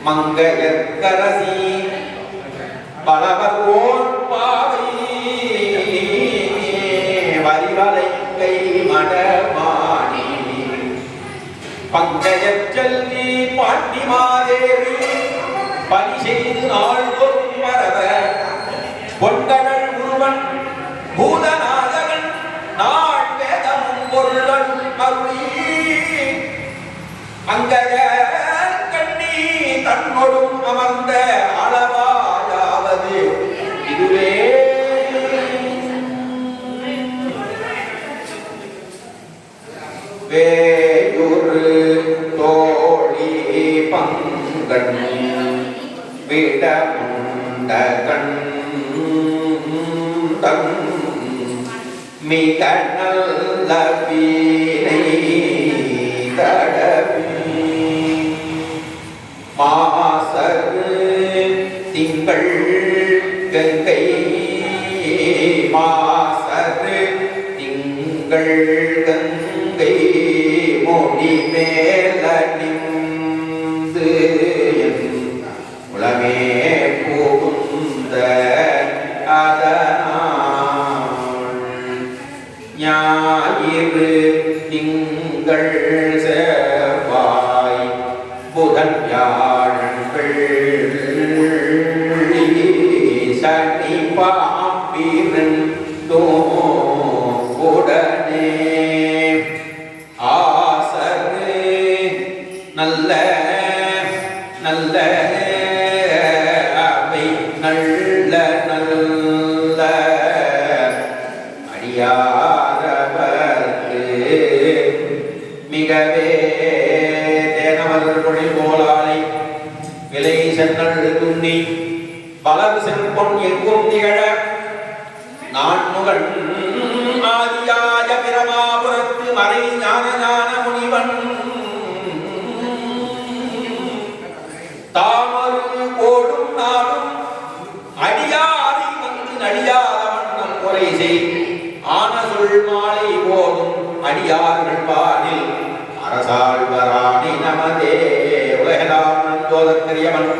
மங்கையற்கரசி பலவர்கோன் பாவை வரிவலை கை மடமானி பங்கஜச் செல்வி பாண்டிமாதேவி பணி செய்து நாள்தோறும் மரப பொண்டனள் உருவன் பூதநாதகன் நாள் வேதமும் பொருளும் அருளி அங்கய கண்ணி தன்னொடும் அமர்ந்த அளவாயாவது இதுவே வேயுரு தோழி பங்கண் விடமுண்ட கண்டம் மிக நல்ல வீணை தடவி மாசரு திங்கள் கங்கை மாசரு திங்கள் கங்கை மொழி மேலிந்து உலமே புகுந்த அதனால் ஞாயிறு திங்கள் செவ்வாய் புதன் வியாழங்கள் சனி பாம்பிரண்டோ உடனே ஆசரு நல்ல நல்ல அவை நல்ல நல்ல அடியாரவர்க்கு மிகவே தேனவர் பொழில் போலாலை விலை சென்னல் துண்ணி பலர் செல்பொன் எங்கும் திகழ நான்முகன் ஆதியாய பிரமாபுரத்து மறை ஞான ஞான முனிவன் தாமரு கோடும் நாளும் அடியாரை வந்து நடியாத வண்ணம் குறை செய் ஆன சொல் மாலை போதும் அடியார்கள் பாலில் அரசாழ்வராணி நமதே உலகலாம் தோதற்கரியவன்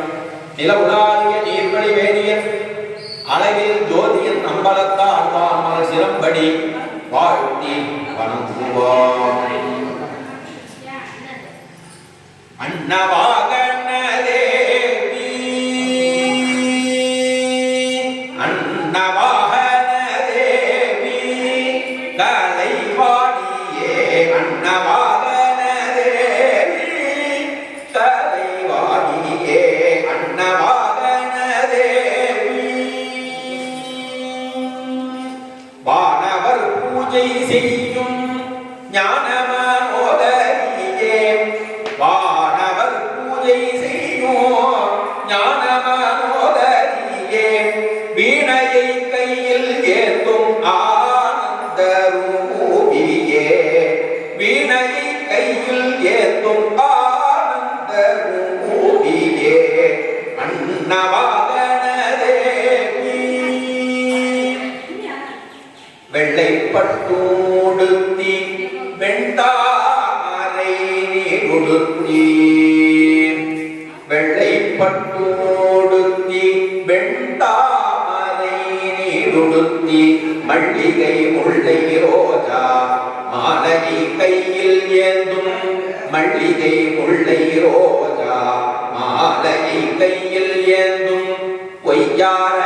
நிலவுலாரிய நீர்வழி வேணியன் அழகில் ஜோதியன் அம்பலத்தால் தாமல் சிலம்படி வாழ்த்தி வணங்குவான் அன்னவாகன தேவி அன்னவாகன தேவி கலைவாணியே அன்னவாகன தேவி கலைவாணியே அன்னவாகன தேவி வானவர் பூஜை செய்யும் ஞானமனோதரியே வானவர் பூஜை செய்யும் ஞானமனோதரியே வீணையை கையில் ஏந்தும் ஆனந்த ரூபியே வீணையை கையில் ஏந்தும் ஆனந்த ரூபியே அன்னவாகன தேவி வெள்ளைப்பட்டூடுத்தி வெண்தாமரை நீருடுத்தி வெள்ளைப்பட்டூடுத்தி வெண்தாமரை நீருடுத்தி மல்லிகை முல்லை ரோஜா மாலை கையில் ஏந்தும் மல்லிகை முல்லை ரோஜா மாலை கையில் ஏந்தும் பொய்யார